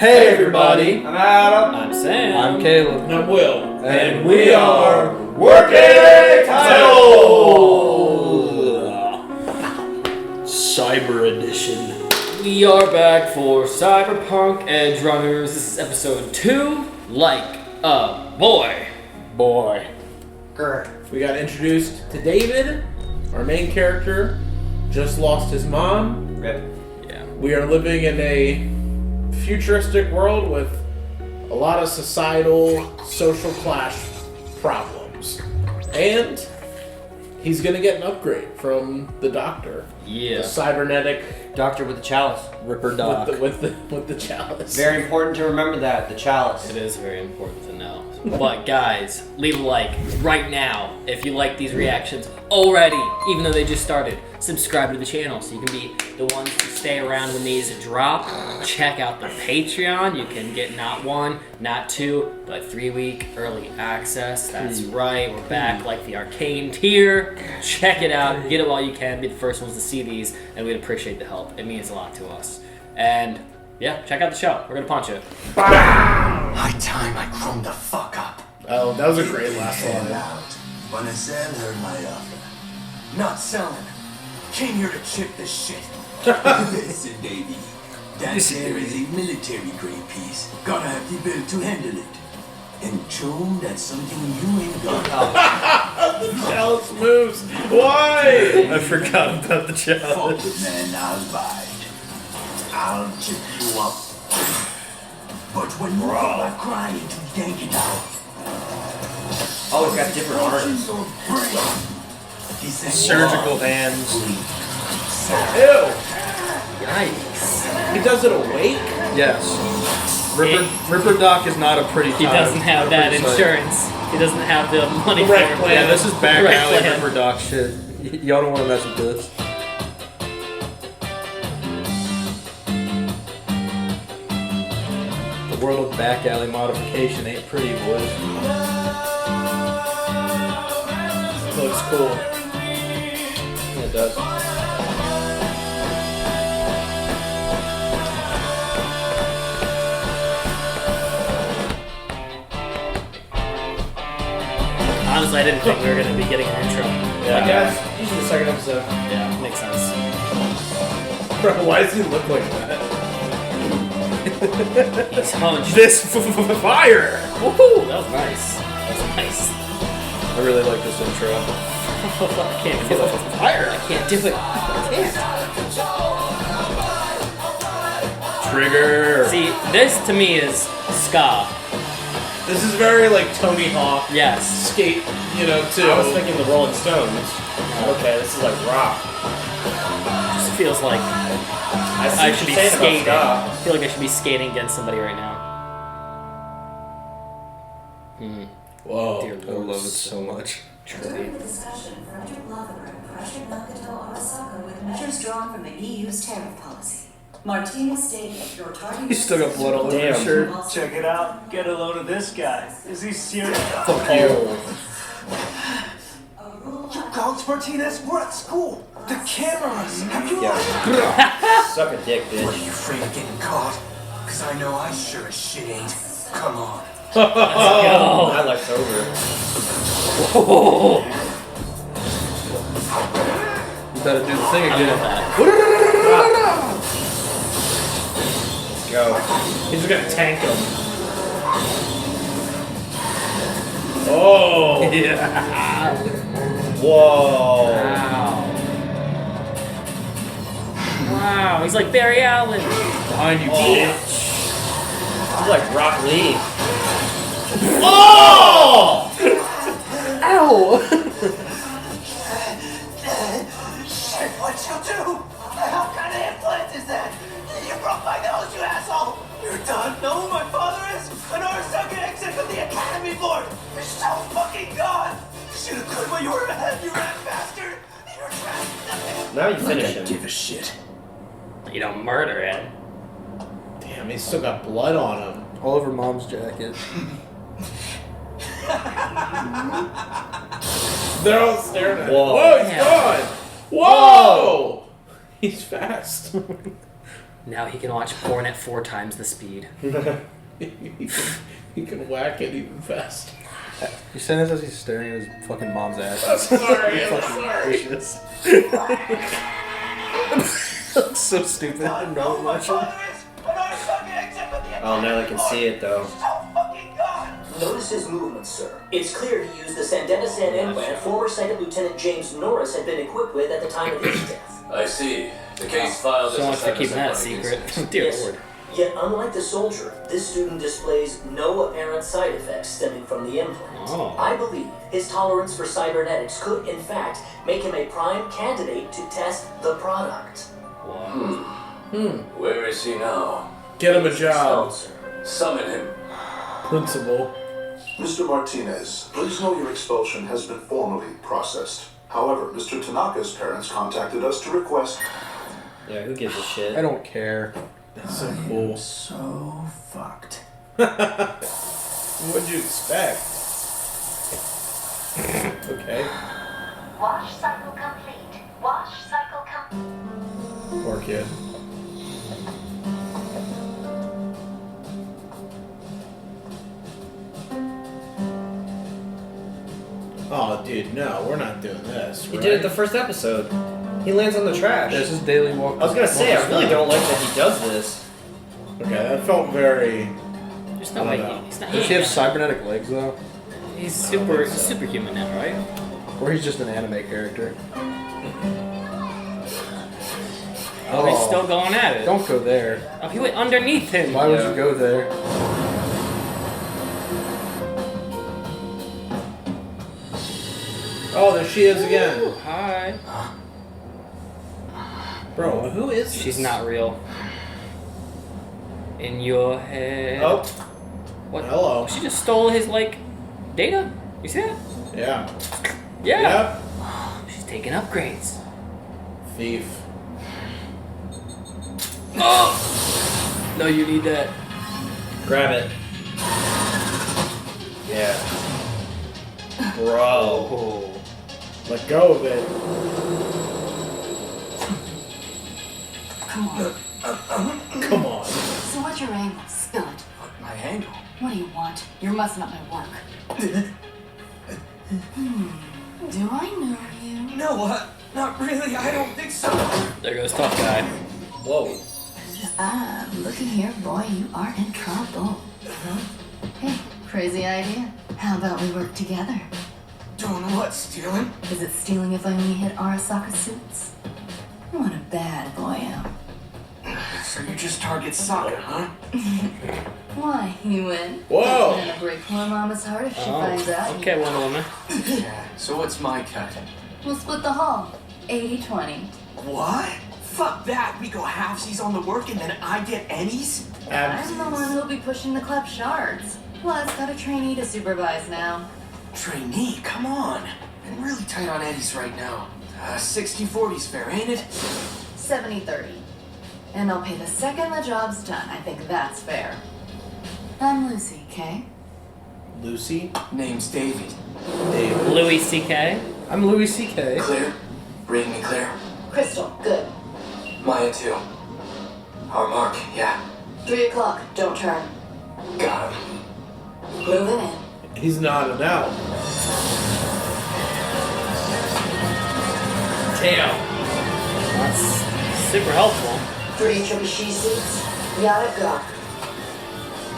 Hey everybody! I'm Adam. I'm Sam. I'm Caleb. And I'm Will. And we are WorkingTitleReacts! Cyber Edition. We are back for CyberPunk Edgerunners. This is episode 2. Like a boy. Boy. We got introduced to David, our main character. Just lost his mom. Yeah. We are living in a futuristic world with a lot of societal, social clash problems. And he's gonna get an upgrade from the doctor. Yeah. The cybernetic Doctor with the chalice. Ripper Doc. with the chalice. Very important to remember that, the chalice. It is very important to know. But guys, leave a like right now if you like these reactions already, even though they just started. Subscribe to the channel so you can be the ones to stay around when these drop. Check out the Patreon. You can get not 1, not 2, but 3-week early access. That's right. We're back like the arcane tier. Check it out. Get it while you can. Be the first ones to see these, and we'd appreciate the help. It means a lot to us. And yeah, check out the show. We're gonna punch it. High time I grown the fuck up. Oh, that was a great last line. When Azan heard my offer. Not selling. Came here to chip the shit. Listen, baby. That there is a military grade piece. Gotta have the ability to handle it. And Joan, that's something you ain't got. The chalice moves. Why? I forgot about the Fuck challenge. it, man. I'll bide. I'll chip you up. But when you are crying to yank it out. Oh, it's got different arms. Surgical hands. Ew. Yikes. He does it awake? Yes. Ripper Doc is not a pretty time. He doesn't have that Ripper's like- insurance. He doesn't have the money Correct for it. plan. Yeah, this is back Right alley plan. Ripper Doc shit. Y'all don't want to mess with this. The world of back alley modification ain't pretty, boys. Looks cool. Yeah, it does. Honestly, I didn't think we were going to be getting an intro. I guess. Usually the second episode. Yeah, makes sense. Bro, why does he look like that? He's hunched. This fire! Woohoo! That was nice. That was nice. I really like this intro. I can't do it. Fire! I can't do it. I Trigger! can't. See, this to me is ska. This is very like Tony Hawk. Yes. Skate, too. I was thinking the Rolling Stones. Okay, this is like rock. Just feels like I should be skating. About I feel like I should be skating against somebody right now. Whoa. Dear I Lord. love it so much. During the discussion, Frederick Lothar pressured Nakato Arasaka with measures drawn from the EU's tariff policy. Martinez stated your target. You still got blood all over your shirt. Check it out. Get a load of this guy. Is he serious? Fuck you. You called Martinez? We're at school. The cameras. Have you Suck a dick, What, are bitch. you afraid of getting caught? Cause I know I sure as shit ain't. Come on. My life's over. You better do the thing I love again. that. Let's go. He's just gonna tank him. Oh. Yeah. Whoa. Wow. Wow, he's like Barry Allen. Behind you, bitch. He's like Rock Lee. Oh! Shit, what you do? How kind of implant is that? You broke my nose, you asshole! You're done. Know who my father is? An Arasaka exec of the Academy Board! You're so fucking gone! You should have quit while you were ahead, you rat bastard! You're trapped. Now you finish him. Give a shit. You don't murder it. Damn, he's still got blood on him. All over mom's jacket. They're all staring at him. Whoa. Whoa, he's Yeah. gone! Whoa! He's fast. Now he can watch porn at 4 times the speed. He can whack it even faster. He said this as he's staring at his fucking mom's ass. Sorry, Gracious. That's so stupid. No emotion. Oh, now they can see it though. Notice his movements, sir. It's clear he used the Sandena-San implant former Second Lieutenant James Norris had been equipped with at the time of his death. I see. The case filed So much for keeping that secret. Dear Yes. Lord. Yet, unlike the soldier, this student displays no apparent side effects stemming from the implant. Oh. I believe his tolerance for cybernetics could, in fact, make him a prime candidate to test the product. Where is he now? Get him a job. Expelled, sir. Summon him. Principal. Mr. Martinez, please know your expulsion has been formally processed. However, Mr. Tanaka's parents contacted us to request... Yeah, who gives a shit? I don't care. That's so cool. So fucked. What'd you expect? Okay. Wash cycle complete. Wash cycle complete. Poor kid. Oh, dude, no, we're not doing this. He did it the first episode. He lands on the trash. This is daily walk. I was gonna say, I really don't like that he does this. Okay, that felt very. There's no I way don't know. he's not. Does he have cybernetic legs though? He's superhuman now, right? Or he's just an anime character? Oh, he's still going at it. Don't go there. Oh, he went underneath him. Why would you go there? Oh, there she is again. Hi. Bro, who is this? She's not real. In your head. Oh, What? hello. She just stole his, like, data? You see that? Yeah. Yeah. Yep. She's taking upgrades. Thief. Oh! No, you need that. Grab it. Yeah. Bro. Oh. Let go of it. Come on. Come on. So what's your angle? Spill it. My angle? What do you want? You're messing up my work. Do I know you? No, not really. I don't think so. There goes tough guy. Whoa. Looky here, boy. You are in trouble. Hey, crazy idea. How about we work together? Doing what? Stealing? Is it stealing if I only hit Arasaka suits? What a bad boy am. So you just target Saga, huh? Why, you win? Whoa. Gonna break poor Mama's heart if she finds out. Okay, Wonder Woman. Yeah. So what's my cut? We'll split the haul. 80-20. What? Fuck that. We go halvesies on the work and then I get ennies? I'm the one who'll be pushing the club shards. Plus, got a trainee to supervise now. Trainee, come on. I'm really tight on eddies right now. 60-40's fair, ain't it? 70-30. And I'll pay the second the job's done. I think that's fair. I'm Lucy, okay? Lucy. Name's Davey. David. Louis C.K. I'm Louis C.K. Clear? Reading me clear? Crystal, good. Maya too. Our mark, yeah. 3 o'clock, don't turn. Got him. Moving in. He's nodding out. Damn. That's super helpful. 3 trebuchet suits. Yada go.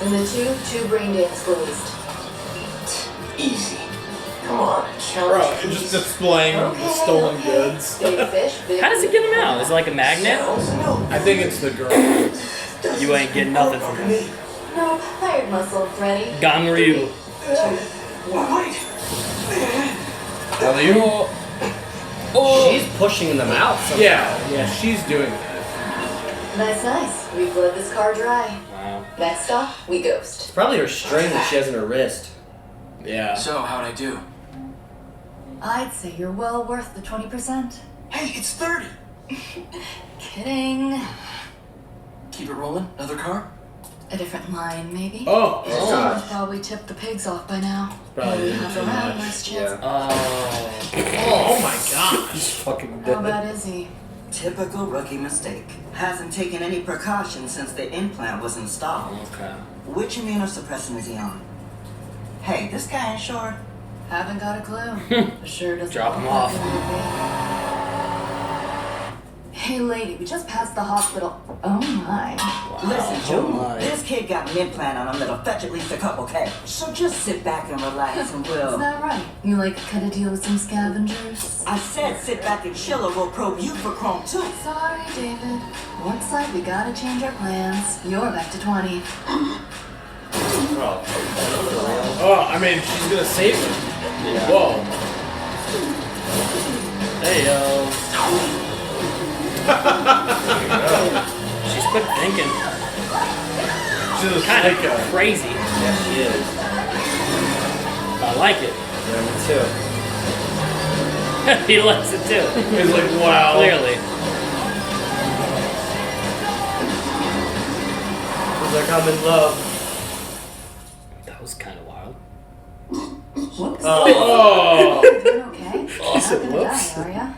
And the two brain dance released. Easy. Come on, Bro, challenge. you're just displaying the stolen goods. Big fish, big. How does he get him out? Is it like a magnet? No. I think it's the girl. You ain't getting nothing from him. No, tired muscle, ready? Ganryu. 2, 1. Wait. Are you? She's pushing them out somehow. Yeah, she's doing that. Nice. We've bled this car dry. Wow. Next stop, we ghost. It's probably her string that she has in her wrist. Yeah. So, how'd I do? I'd say you're well worth the 20%. Hey, it's 30. Kidding. Keep it rolling. Another car? A different line, maybe? Oh, Someone's probably tipped the pigs off by now. Probably Maybe didn't have too around much. last chance. Yeah. oh my gosh. He's fucking How dead. bad is he? Typical rookie mistake. Hasn't taken any precautions since the implant was installed. Okay. Which immunosuppressant is he on? Hey, this guy ain't sure. Haven't got a clue. Sure doesn't Drop him look off. like it would be. Hey lady, we just passed the hospital. Oh my. Listen, Oh June, my. this kid got an implant on him that'll fetch at least a couple K. So just sit back and relax and Is we'll... that right? You like cut a deal with some scavengers? I said sit back and chill or we'll probe you for Chrome too. Sorry, David. Looks like we gotta change our plans. You're back to 20. Oh, I mean, she's gonna save him. Yeah. Whoa. Hey yo. She's quick thinking. She's a Kind of psycho. crazy. Yeah, she is. I like it. Yeah, me too. He likes it too. He's like, wow. Clearly. It's like I'm in love. That was kind of wild. Whoops. Oh. You doing okay? Awesome. You're not gonna Whoops. die, are ya?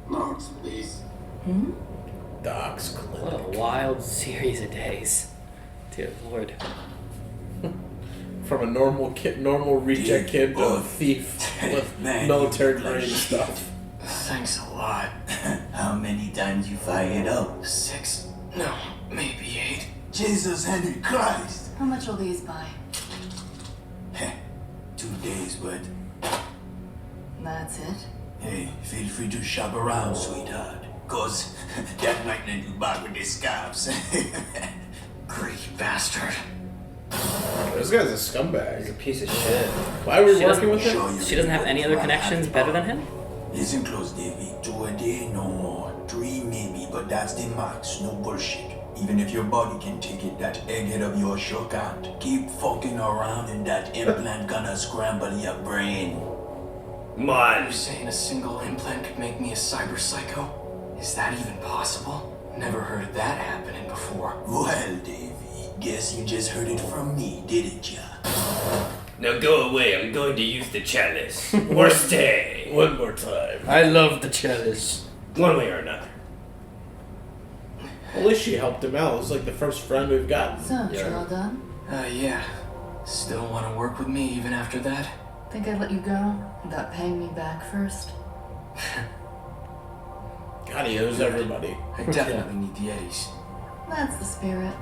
Marks, please. Doc's What clinic. a wild series of days. Dear Lord. From a normal kid, normal reject kid to a thief with Man, military you grade bloody stuff. Thanks a lot. How many times you fired up? 6? No, maybe 8. Jesus and Christ! How much will these buy? 2 days, but That's it. hey, feel free to shop around, sweetheart. Cause that might let you buy with the scabs. Great bastard. This guy's a scumbag. He's a piece of shit. Why are we She working with Show him? you She doesn't have any other what connections happened. better than him? Listen close, Davey. 2 a day, no more. 3 maybe, but that's the max. No bullshit. Even if your body can take it, that egghead of yours sure can't. Keep fucking around and that implant gonna scramble your brain. Man. You're saying a single implant could make me a cyber psycho? Is that even possible? Never heard of that happening before. Well, Davey, guess you just heard it from me, didn't ya? Now go away. I'm going to use the chalice. Or stay. One more time. I love the chalice. One way or another. At least she helped him out. It was like the first friend we've gotten. So, you're all done? Yeah. Still want to work with me even after that? Think I'd let you go without paying me back first? God, he owes everybody. I definitely need the eddies. That's the spirit.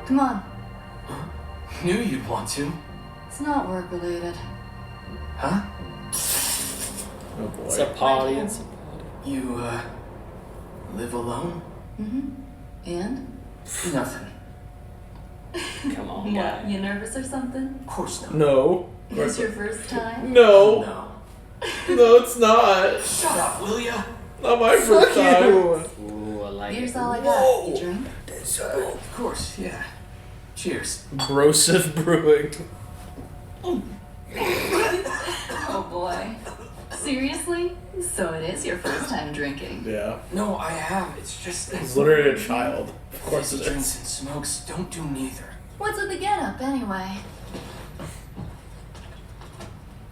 Come on. Knew you'd want to. It's not work related. Huh? Oh boy. It's a party. It's You, live alone? And? Nothing. Come on, What? guy. You nervous or something? Of course not. No. It's your first time? No. No. No, it's not. Shut up, will ya? Not my first time. Ooh, I like Beer's it. all I got. You drink? Of course, yeah. Cheers. Broseph Brewing. Oh boy. Seriously? So it is your first time drinking? Yeah. No, I have. It's just that He's literally a child. Of course fizzy it drinks is. and smokes don't do neither. What's with the getup anyway?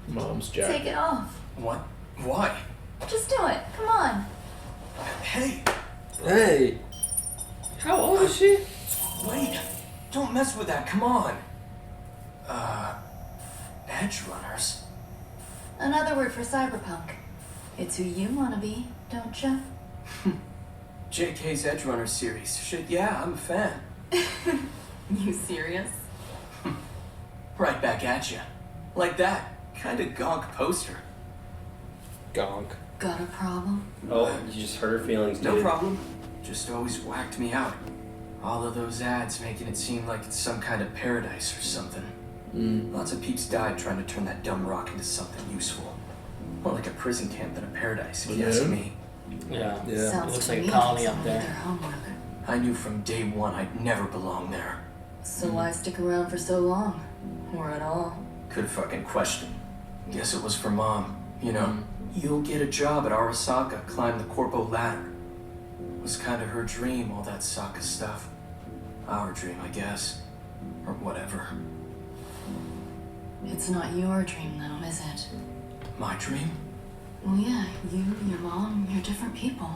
Mom's Take Jack. it off. What? Why? Just do it. Come on. Hey, Hey. How old is she? wait. Don't mess with that. Come on. Edgerunners. Another word for cyberpunk. It's who you want to be, don't you? JK's Edgerunners series. Shit, yeah, I'm a fan. You serious? Right back at ya. Like that. Kinda gonk poster. Gonk. Got a problem? Oh, you just hurt her feelings, dude. No problem. Just always whacked me out. All of those ads making it seem like it's some kind of paradise or something. Lots of peeps died trying to turn that dumb rock into something useful. More like a prison camp than a paradise, if you ask me. Yeah. Yeah. Sounds It looks to like a me colony up someone there. did their homework. I knew from day one I'd never belong there. So why stick around for so long? Or at all? Good fucking question. Guess it was for Mom. You know, you'll get a job at Arasaka, climb the corpo ladder. Was kinda her dream, all that Sokka stuff. Our dream, I guess. Or whatever. It's not your dream though, is it? My dream? Well, yeah, you, your mom, you're different people.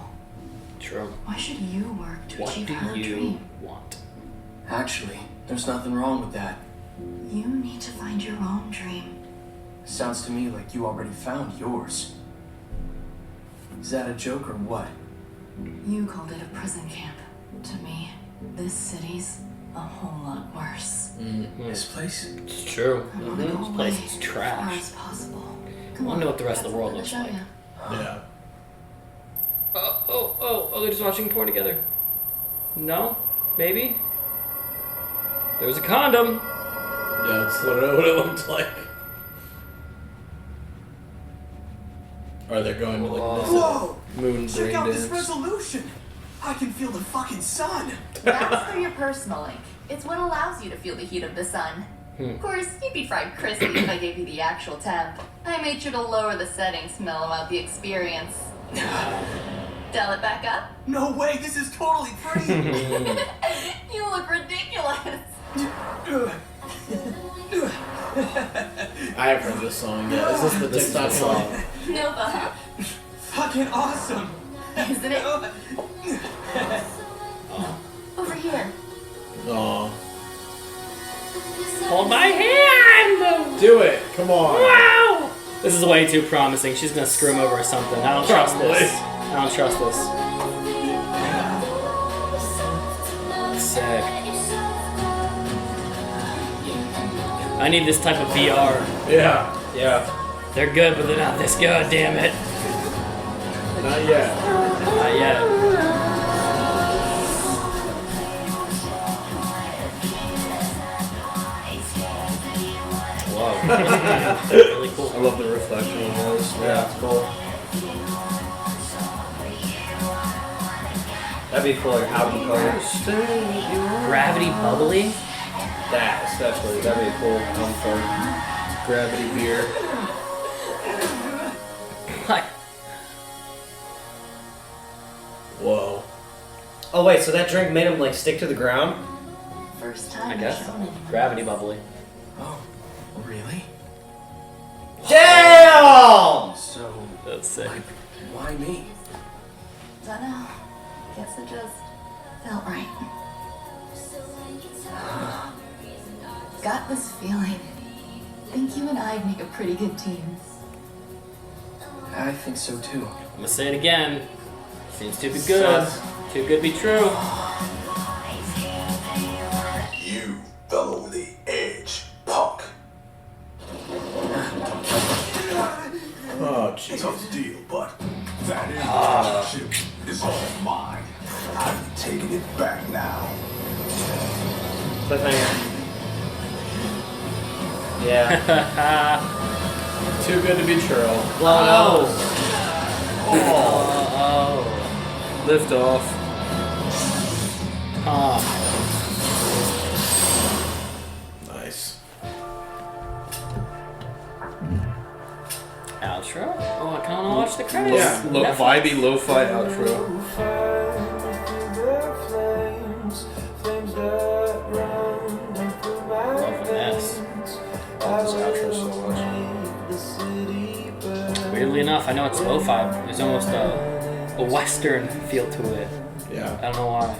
True. Why should you work to What achieve do her you dream? want? Actually, there's nothing wrong with that. You need to find your own dream. Sounds to me like you already found yours. Is that a joke or what? You called it a prison camp. To me, this city's a whole lot worse. This place? It's true. I want to go This away place is as far trash. as possible. I want to know what the rest of the world looks something to like. show ya. Yeah. Oh, they're just watching porn together. No? Maybe? There was a condom. Yeah, that's literally what it looked like. Or they're going to like this Whoa! moon Check brain out this dance. resolution! I can feel the fucking sun! That's for your personal link. It's what allows you to feel the heat of the sun. Of course, you'd be fried crispy if I gave you the actual temp. I made sure to lower the settings to mellow out the experience. Dial it back up? No way, this is totally free! You look ridiculous. I have heard this song. Yeah, is this the TikTok song? Nova, Fucking awesome! isn't it? Over here. Aw. Hold my hand! Do it! Come on! Wow! This is way too promising. She's gonna screw him over or something. I don't trust this. I don't trust this. Sick. I need this type of VR. Yeah. They're good, but they're not this good, damn it. Not yet. Not yet. Whoa. Really cool. I love the reflection of those. Yeah, it's cool. That'd be cool, like album cover. Gravity bubbly? That, especially. That'd be a cool album cover. Gravity beer. What? Whoa. Oh wait, so that drink made him like stick to the ground? First time I guess so. shown it. Gravity bubbly. Oh, really? Damn! So, That's sick. why me? Dunno. Guess it just felt right. Got this feeling. Think you and I'd make a pretty good team. I think so too. I'm gonna say it again. Seems too good. Sus. Too good to be true. You fell over the edge, punk. Oh, jeez. Tough deal, but that ship is all mine. I'm taking it back now. Cliffhanger. Yeah. Too good to be true. Oh. Oh. Lift off. Nice. Outro? Oh, I kind of want to watch the credits. Yeah, vibey lo-fi outro. Love this. This outro so much. Weirdly enough, I know it's lo-fi. There's almost a western feel to it. Yeah. I don't know why.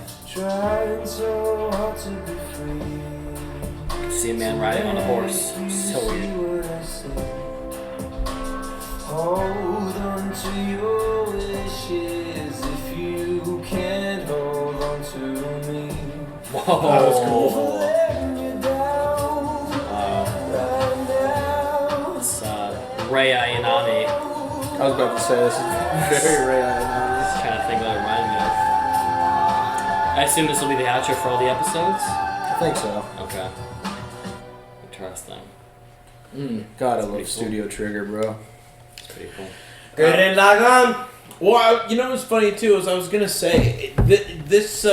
See a man riding on a horse. So weird. Hold on to your wishes if you can't hold on to me. Whoa. That was cool. It's Ray Ayanami. I was about to say this is very Ray Ayanami. Trying to think what it reminded me of. I assume this will be the outro for all the episodes? I think so. Okay. Interesting. God, I love Studio Trigger, bro. It's pretty cool. Good and log on. Well, you know what's funny too is I was gonna say this,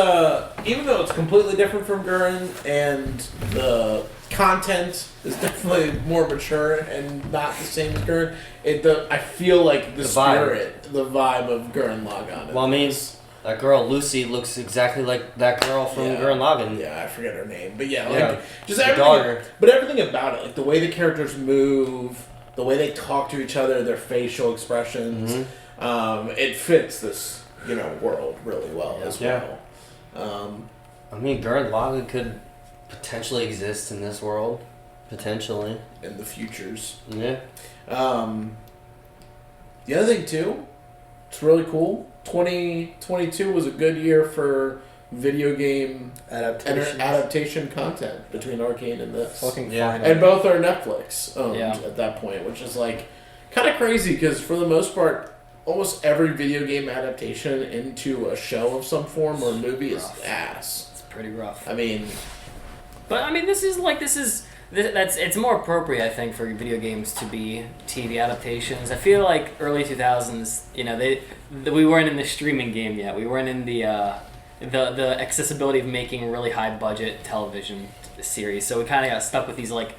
even though it's completely different from Gurren and the content is definitely more mature and not the same as Gurren, I feel like the spirit, the vibe of Gurren Lagann. Well, I mean, that girl Lucy looks exactly like that girl from Gurren Lagann. Yeah, I forget her name, but yeah, Yeah. like just The everything. daughter. But everything about it, like the way the characters move, the way they talk to each other, their facial expressions, it fits this world really well as well. I mean, Gurren Lagann could potentially exist in this world, potentially in the futures. Yeah. The other thing too, it's really cool. 2022 was a good year for video game adaptation content between Arcane and this. Fucking fine. And both are Netflix owned at that point, which is like kind of crazy because for the most part, almost every video game adaptation into a show of some form or a movie is ass. It's pretty rough. I mean, it's more appropriate, I think, for video games to be TV adaptations. I feel like early 2000s, we weren't in the streaming game yet. We weren't in the accessibility of making really high budget television series. So we kind of got stuck with these like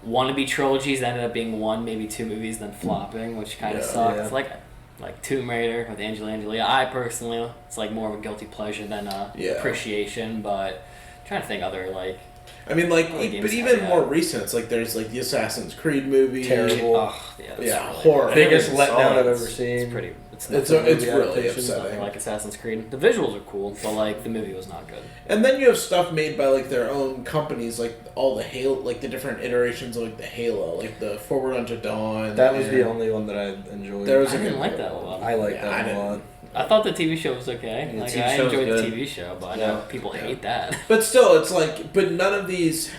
wannabe trilogies that ended up being one, maybe two movies, then flopping, which kind of sucked. Yeah. Like Tomb Raider with Angelina Jolie. I personally, it's like more of a guilty pleasure than appreciation. But I'm trying to think other like. I mean, but even more recent, it's like there's like the Assassin's Creed movie. Terrible. Horror. Biggest letdown I've ever seen. It's pretty. It's really upsetting. Like Assassin's Creed. The visuals are cool, but like the movie was not good. And then you have stuff made by like their own companies, like all the Halo, like the different iterations of like the Halo, like the Forward Unto Dawn. That was the only one that I enjoyed. I didn't like that a lot. I like that a lot. I thought the TV show was okay. Yeah, like TV I show's enjoyed good. the TV show, but I know people hate that. But still, it's like, but none of these.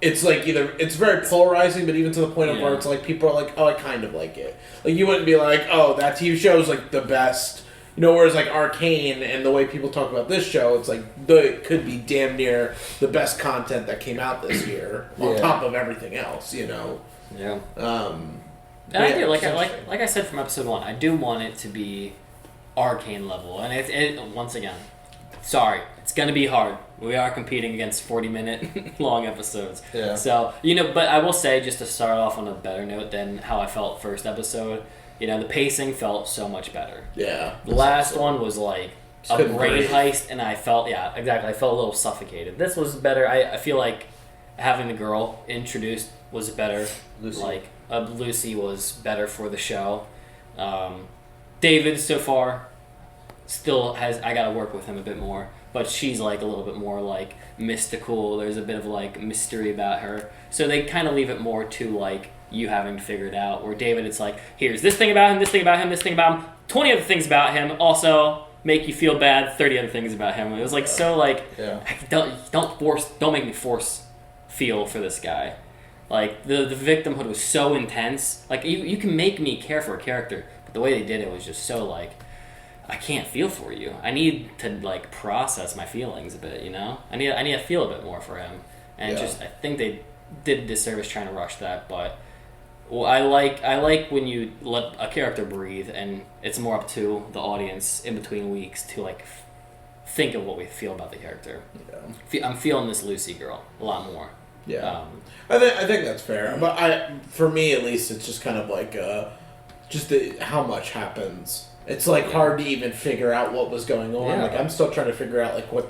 It's like either it's very polarizing, but even to the point of where it's like people are like, oh, I kind of like it. Like you wouldn't be like, oh, that TV show is like the best. Whereas like Arcane and the way people talk about this show, it's like it could be damn near the best content that came out this year on top of everything else. Yeah. And I do like I said from episode 1, I do want it to be Arcane level, and it once again, sorry, it's gonna be hard. We are competing against 40-minute long episodes. Yeah. So but I will say, just to start off on a better note than how I felt first episode, the pacing felt so much better. Yeah. The last one was like a brain heist, and I felt I felt a little suffocated. This was better. I feel like having the girl introduced was better. Lucy was better for the show. David so far still has. I gotta work with him a bit more, but she's like a little bit more like mystical. There's a bit of like mystery about her, so they kind of leave it more to like you having to figure it out. Where David, it's like, here's this thing about him, this thing about him, this thing about him, 20 other things about him. Also make you feel bad, 30 other things about him. It was like so like don't make me force feel for this guy. Like the victimhood was so intense. Like you can make me care for a character, but the way they did it was just so like, I can't feel for you. I need to like process my feelings a bit. I need to feel a bit more for him. And I think they did a disservice trying to rush that. But I like when you let a character breathe, and it's more up to the audience in between weeks to like think of what we feel about the character. Yeah. I'm feeling this Lucy girl a lot more. Yeah, I think that's fair. But for me at least, it's just kind of like how much happens. It's like hard to even figure out what was going on. Yeah. Like I'm still trying to figure out like what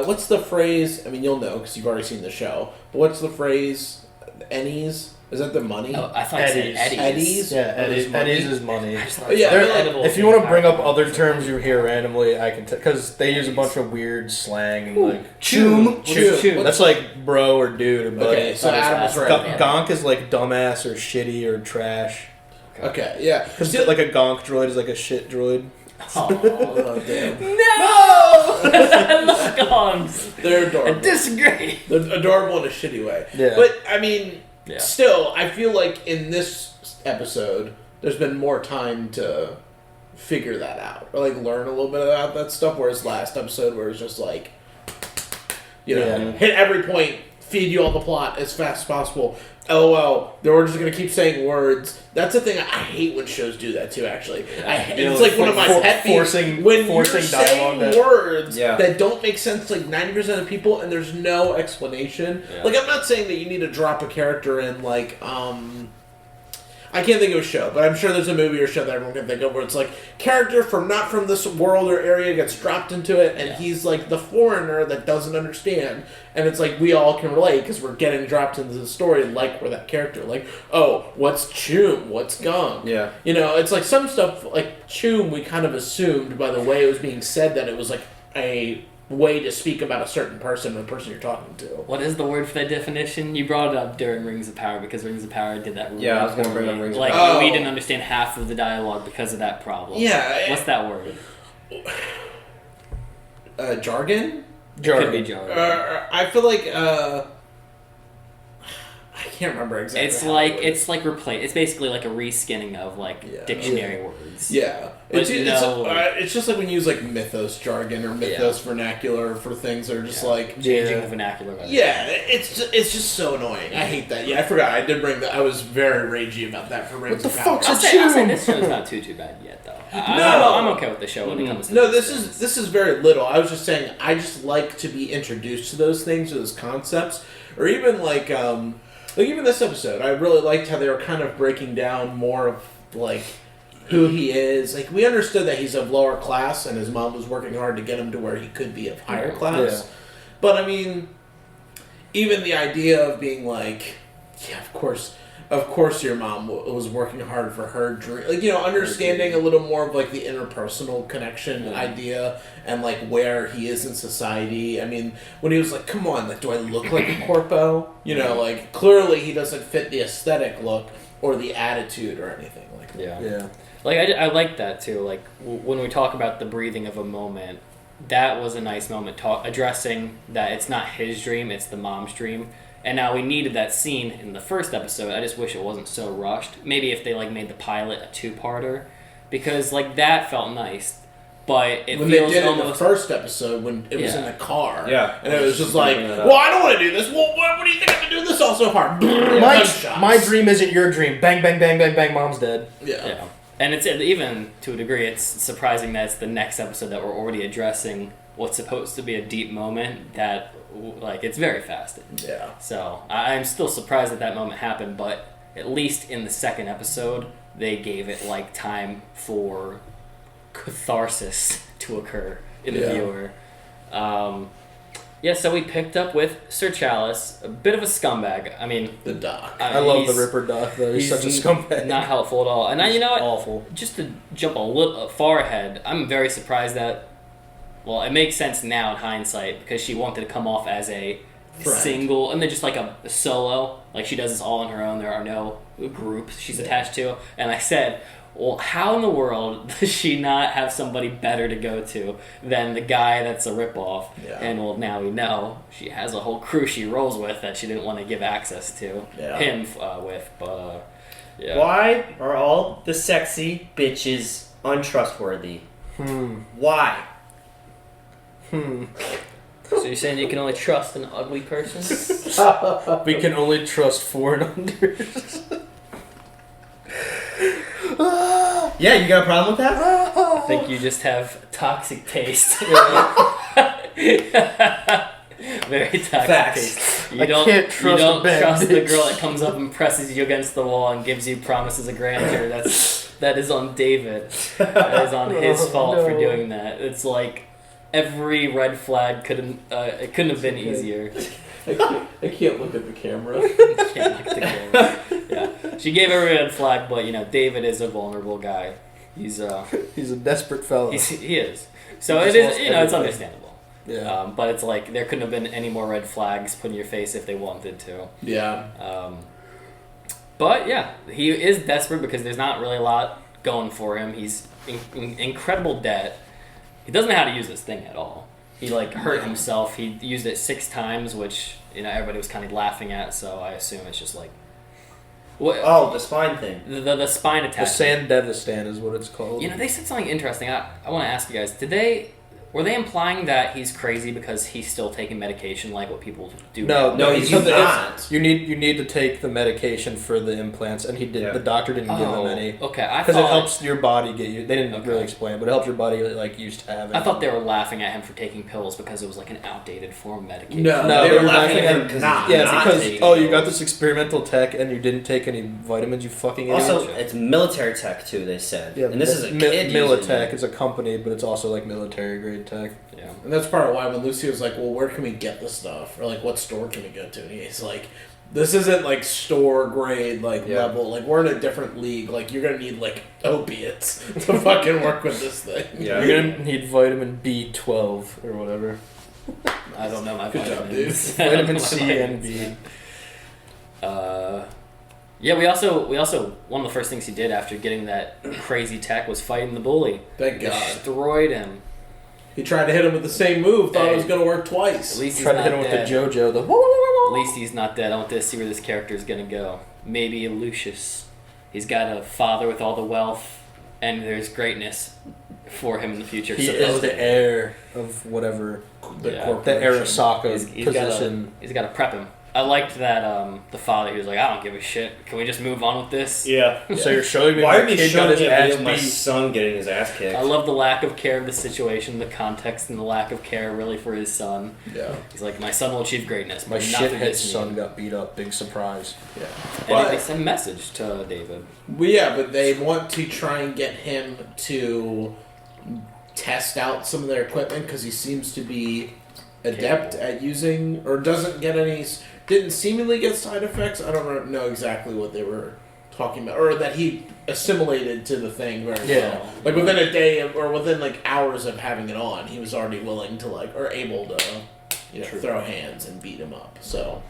what's the phrase? I mean, you'll know because you've already seen the show. But what's the phrase? Ennies? Is that the money? Oh, I thought you said Eddies. Eddies? Yeah, Eddies is money. If you want to bring up other terms you hear randomly, I can because they use a bunch of weird slang and like choom. That's like bro or dude or buddy. Okay, so Adam was right. Gonk is like dumbass or shitty or trash. Okay, yeah. Because like a gonk droid is like a shit droid. Oh, damn. No! I love gonks. They're adorable. I disagree. They're adorable in a shitty way. Yeah. But, I mean, still, I feel like in this episode, there's been more time to figure that out. Or, like, learn a little bit about that stuff, whereas last episode where it's just like, hit every point, feed you all the plot as fast as possible. LOL, we're just going to keep saying words. That's the thing, I hate when shows do that too, actually. It's like one of my pet peeves. When you're saying words that don't make sense to like 90% of people and there's no explanation. Yeah. Like, I'm not saying that you need to drop a character in like, I I can't think of a show, but I'm sure there's a movie or show that everyone can think of where it's like character from not from this world or area gets dropped into it, and he's like the foreigner that doesn't understand, and it's like we all can relate because we're getting dropped into the story like we're that character. Like, oh, what's Choom? What's Gong? Yeah. You know, it's like some stuff like Choom we kind of assumed by the way it was being said that it was like a way to speak about a certain person, the person you're talking to. What is the word for that definition? You brought it up during Rings of Power because Rings of Power did that. Really Yeah, I was going to bring up Rings of Power. Power. Like, we didn't understand half of the dialogue because of that problem. Yeah. What's that word? Jargon? Could be jargon. I feel like I can't remember exactly. It's like replace. It's basically like a reskinning of like dictionary words. Yeah, But it's just like when you use like mythos jargon or mythos vernacular for things that are just like changing the vernacular. Yeah, it's just so annoying. I hate that. Yeah, I forgot. I did bring that. I was very ragey about that for Rings of Power. I'll say this show's not too bad yet though. I'm okay with the show when it comes to this is very little. I was just saying I just like to be introduced to those things or those concepts, or even like even this episode. I really liked how they were kind of breaking down more of like who he is. Like we understood that he's of lower class, and his mom was working hard to get him to where he could be of higher class. Yeah. But I mean, even the idea of being like, yeah, of course your mom was working hard for her dream. Like, you know, understanding a little more of like the interpersonal connection idea and like where he is in society. I mean, when he was like, come on, like, do I look like a corpo? You know, like clearly he doesn't fit the aesthetic look or the attitude or anything like that. Yeah. Like, I like that too. Like, when we talk about the breathing of a moment, that was a nice moment addressing that it's not his dream, it's the mom's dream. And now we needed that scene in the first episode. I just wish it wasn't so rushed. Maybe if they like made the pilot a two-parter, because like that felt nice. But it when feels they did almost in the first episode when it was in the car, and it was just like, well, I don't want to do this. Well, what do you think I have to do this all so hard? My dream isn't your dream. Bang, bang, bang, bang, bang. Mom's dead. Yeah. And it's even to a degree, it's surprising that it's the next episode that we're already addressing what's supposed to be a deep moment that. Like, it's very fast. Yeah. So, I'm still surprised that moment happened, but at least in the second episode, they gave it, like, time for catharsis to occur in the viewer. So we picked up with Sir Chalice, a bit of a scumbag. I mean... The Doc. I love the Ripper Doc, though. He's such a scumbag. Not helpful at all. And you know what? Awful. Just to jump a little far ahead, I'm very surprised that... Well, it makes sense now in hindsight because she wanted to come off as a single, and then just like a solo. Like she does this all on her own. There are no groups she's attached to. And I said, well, how in the world does she not have somebody better to go to than the guy that's a ripoff? Yeah. And well, now we know she has a whole crew she rolls with that she didn't want to give access to him with. But why are all the sexy bitches untrustworthy? Why? So you're saying you can only trust an ugly person? We can only trust 4 and unders. Yeah, you got a problem with that? I think you just have toxic taste. Very toxic taste. You don't trust the girl that comes up and presses you against the wall and gives you promises of grandeur. That is on David. That is on his fault for doing that. It's like every red flag couldn't have been easier. I can't look at the camera. Yeah, she gave every red flag, but you know David is a vulnerable guy. He's a desperate fellow. He is. So it is. You know, it's understandable. Yeah. But it's like there couldn't have been any more red flags put in your face if they wanted to. Yeah. But yeah, he is desperate because there's not really a lot going for him. He's in incredible debt. He doesn't know how to use this thing at all. He hurt himself. He used it 6 times, which everybody was kind of laughing at. So I assume it's just like. What? Oh, the spine thing. The spine attack. The Sandevistan is what it's called. They said something interesting. I want to ask you guys. Did they? Were they implying that he's crazy because he's still taking medication like what people do? No, he's so not. You need to take the medication for the implants, and he did. Yeah. The doctor didn't give him any. Okay, I because thought it helps your body get you. They didn't really explain, but it helps your body like used to have it. I thought they were laughing at him for taking pills because it was like an outdated form of medication. No, they were laughing at him because you got this experimental tech and you didn't take any vitamins. You fucking idiot. Also, it's military tech too. They said, yeah, and this is a kid Militech is a company, but it's also like military grade tech. Yeah. And that's part of why when Lucy was like, well, where can we get the stuff? Or like, what store can we go to? And he's like, this isn't like store grade level. Like, we're in a different league. Like, you're gonna need like opiates to fucking work with this thing. Yeah. You're gonna need vitamin B12 or whatever. I don't know my Good job, dude. Vitamin C and B. Yeah, we also one of the first things he did after getting that crazy tech was fighting the bully. Thank God. Destroyed him. He tried to hit him with the same move, thought it was going to work twice. At least tried to hit him with the JoJo. At least he's not dead. I want to see where this character is going to go. Maybe Lucius. He's got a father with all the wealth, and there's greatness for him in the future. He is the heir of whatever the Arasaka position. He's got to prep him. I liked that the father, he was like, I don't give a shit. Can we just move on with this? Yeah. So you're showing me why my are you kid showing got his me a ass video of my beat? son getting his ass kicked? I love the lack of care of the situation, the context, and the lack of care really for his son. Yeah. He's like, my son will achieve greatness. My but not through shithead this son means. got beat up. Big surprise. Yeah. And they sent a message to David. Well, yeah, but they want to try and get him to test out some of their equipment because he seems to be adept at using, or didn't seemingly get side effects. I don't know exactly what they were talking about, or that he assimilated to the thing very well. Like within a day or within like hours of having it on, he was already willing to or able to throw hands and beat him up. So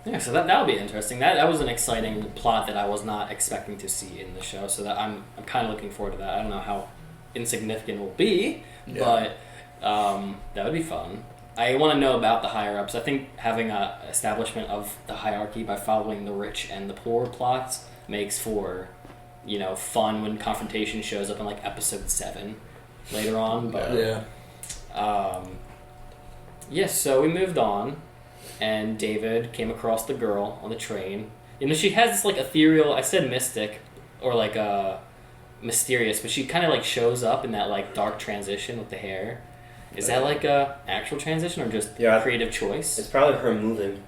yeah, so that would be interesting. That was an exciting plot that I was not expecting to see in the show. So that I'm kind of looking forward to that. I don't know how insignificant it will be, but that would be fun. I want to know about the higher-ups. I think having a establishment of the hierarchy by following the rich and the poor plots makes for, fun when confrontation shows up in like episode 7 later on. But so we moved on, and David came across the girl on the train. She has this like ethereal. I said mystic, or like mysterious, but she kind of like shows up in that like dark transition with the hair. Is that like a actual transition or just creative choice? It's probably her moving.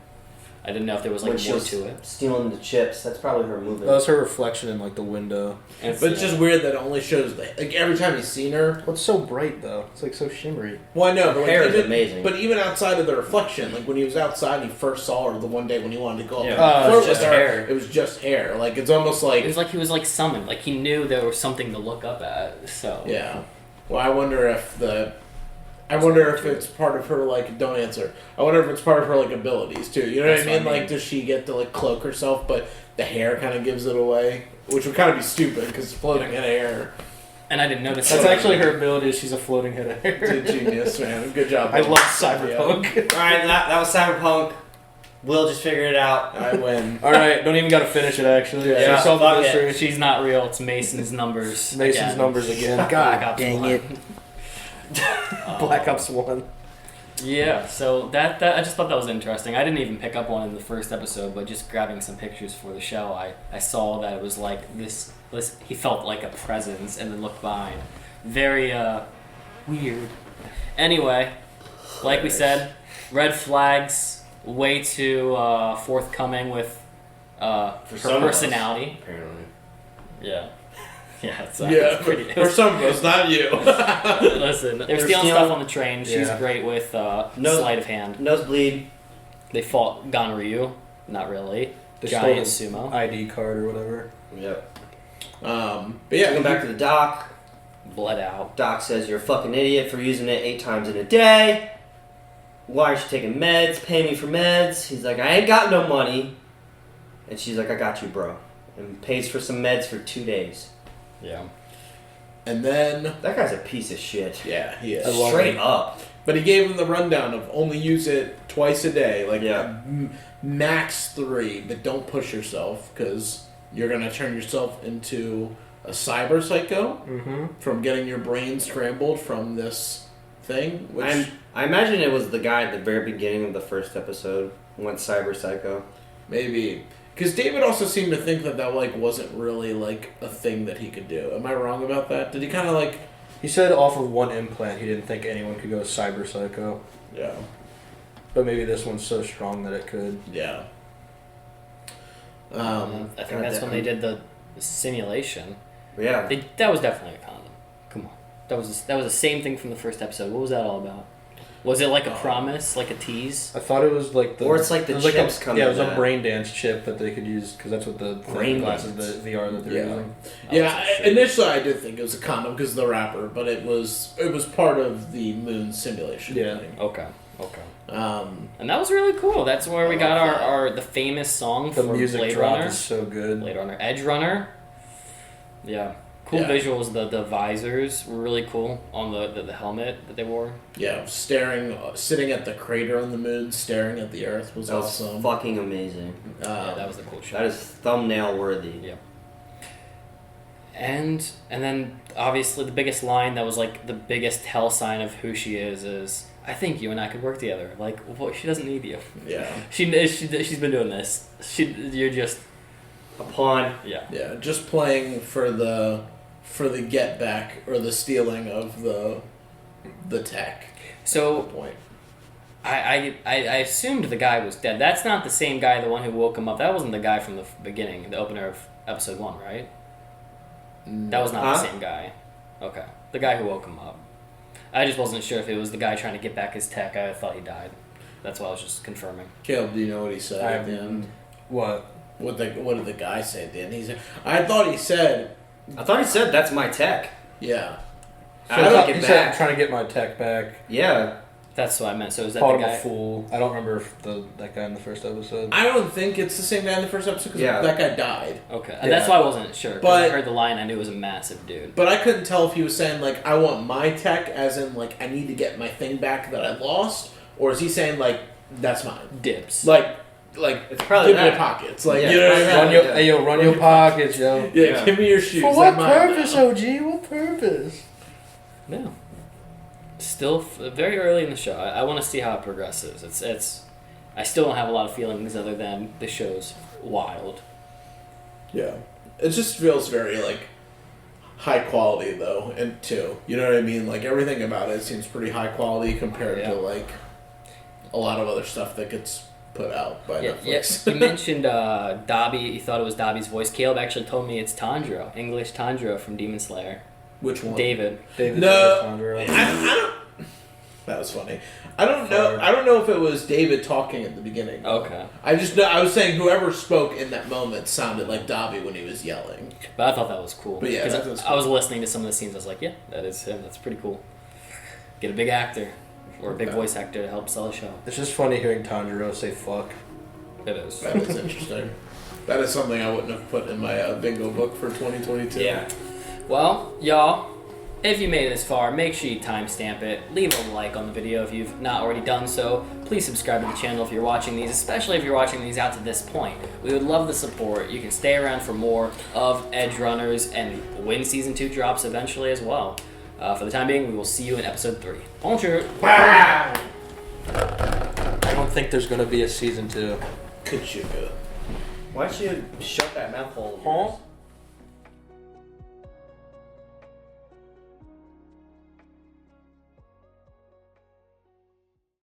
I didn't know if there was like more to it. Stealing the chips. That's probably her moving. That was her reflection in like the window. But it's just weird that it only shows every time he's seen her. What's so bright though? It's like so shimmery. Well, I know, her hair is amazing. But even outside of the reflection, like when he was outside, and he first saw her the one day when he wanted to go up. It was just hair. It was just hair. Like it's almost like it was like he was like summoned. Like he knew there was something to look up at. So yeah. Well, I wonder if it's part of her, don't answer. I wonder if it's part of her, abilities, too. You know what I mean? Like, does she get to, cloak herself, but the hair kind of gives it away? Which would kind of be stupid, because floating head of hair. And I didn't notice That's actually her ability. She's a floating head of hair. It's a genius, man. Good job. I love Cyberpunk. Alright, that was Cyberpunk. We'll just figure it out. I win. Alright, don't even gotta finish it, actually. Yeah, solve the mystery. She's not real. It's Mason's numbers. Mason's numbers again. God dang it. Black Ops 1. Yeah, so that I just thought that was interesting. I didn't even pick up on it in the first episode, but just grabbing some pictures for the show, I saw that it was like this. He felt like a presence, and then looked behind. Very weird. Anyway, like we said, red flags way too forthcoming with her personality. Apparently. Yeah. Yeah, it's pretty. For some of us, not you. Listen, they're stealing stuff on the train. She's great with sleight of hand. Nosebleed. They fought Ganryu. Not really. They Giant stole sumo. ID card or whatever. Yep. But yeah, going back to the doc. Bled out. Doc says you're a fucking idiot for using it 8 times in a day. Why aren't you taking meds? Pay me for meds. He's like, I ain't got no money. And she's like, I got you, bro. And pays for some meds for 2 days. Yeah. And then that guy's a piece of shit. Yeah, he is. Straight up. But he gave him the rundown of only use it twice a day, max 3, but don't push yourself because you're gonna turn yourself into a cyber psycho from getting your brain scrambled from this thing. Which I imagine it was the guy at the very beginning of the first episode went cyber psycho. Maybe. Because David also seemed to think that like wasn't really like a thing that he could do. Am I wrong about that? Did he kind of like... He said off of one implant he didn't think anyone could go cyber psycho. Yeah. But maybe this one's so strong that it could. Yeah. I think that's when they did the simulation. Yeah. That was definitely a condom. Come on. That was the same thing from the first episode. What was that all about? Was it like a promise, like a tease? I thought it was like or it's like the chips coming. Yeah, it was a brain dance chip that they could use because that's what the brain glasses, the VR that they're using. Yeah, initially I did think it was a condom because of the wrapper, but it was part of the moon simulation thing. Okay. And that was really cool. That's where we got our the famous song The from music Blade drop Runner. is so good. Blade Runner, Edgerunner. Yeah. Cool visuals. The visors were really cool on the helmet that they wore. Yeah, sitting at the crater on the moon, staring at the Earth was awesome. Fucking amazing. Yeah, that was the cool shot. That is thumbnail worthy. Yeah. And then obviously the biggest line that was like the biggest tell sign of who she is I think you and I could work together. Like, well, she doesn't need you. Yeah. She's been doing this. You're just a pawn. Yeah. Yeah, just playing for the get back or the stealing of the tech. So point. I assumed the guy was dead. That's not the same guy, the one who woke him up. That wasn't the guy from the beginning, the opener of episode 1, right? That was not the same guy. Okay. The guy who woke him up. I just wasn't sure if it was the guy trying to get back his tech. I thought he died. That's why I was just confirming. Caleb, do you know what he said at the end? What? What did the guy say at the end? I thought he said, that's my tech. Yeah. He said, I'm trying to get my tech back. Yeah. That's what I meant. So is that Called the guy? him a fool. I don't remember if that guy in the first episode. I don't think it's the same guy in the first episode because that guy died. Okay. And that's why I wasn't sure. But I heard the line, I knew it was a massive dude. But I couldn't tell if he was saying, like, I want my tech, as in, like, I need to get my thing back that I lost, or is he saying, like, that's mine? Dibs. Like it's probably give me your pockets. Like, you know what I mean? Run your pockets, yo. Yeah, give me your shoes. For what purpose, OG? What purpose? No. Still very early in the show. I want to see how it progresses. It's. I still don't have a lot of feelings other than the show's wild. Yeah, it just feels very like high quality though, and too. You know what I mean? Like everything about it seems pretty high quality compared to like a lot of other stuff that gets put out by Netflix. Yes, you mentioned Dobby. You thought it was Dobby's voice. Caleb actually told me it's Tanjiro, English Tanjiro from Demon Slayer. Which one? David. No, I don't. That was funny. I don't know. I don't know if it was David talking at the beginning. Okay. I just know. I was saying whoever spoke in that moment sounded like Dobby when he was yelling. But I thought that was cool. But yeah, because I was listening to some of the scenes. I was like, yeah, that is him. That's pretty cool. Get a big actor or a big voice actor to help sell a show. It's just funny hearing Tanjiro say "fuck." It is. That is interesting. That is something I wouldn't have put in my bingo book for 2022. Yeah. Well, y'all, if you made it this far, make sure you timestamp it. Leave a like on the video if you've not already done so. Please subscribe to the channel if you're watching these, especially if you're watching these out to this point. We would love the support. You can stay around for more of Edgerunners and when Season 2 drops eventually as well. For the time being, we will see you in Episode 3. Bonjour! Wow! I don't think there's going to be a Season 2. Could you? Why don't you shut that mouth hole? Huh?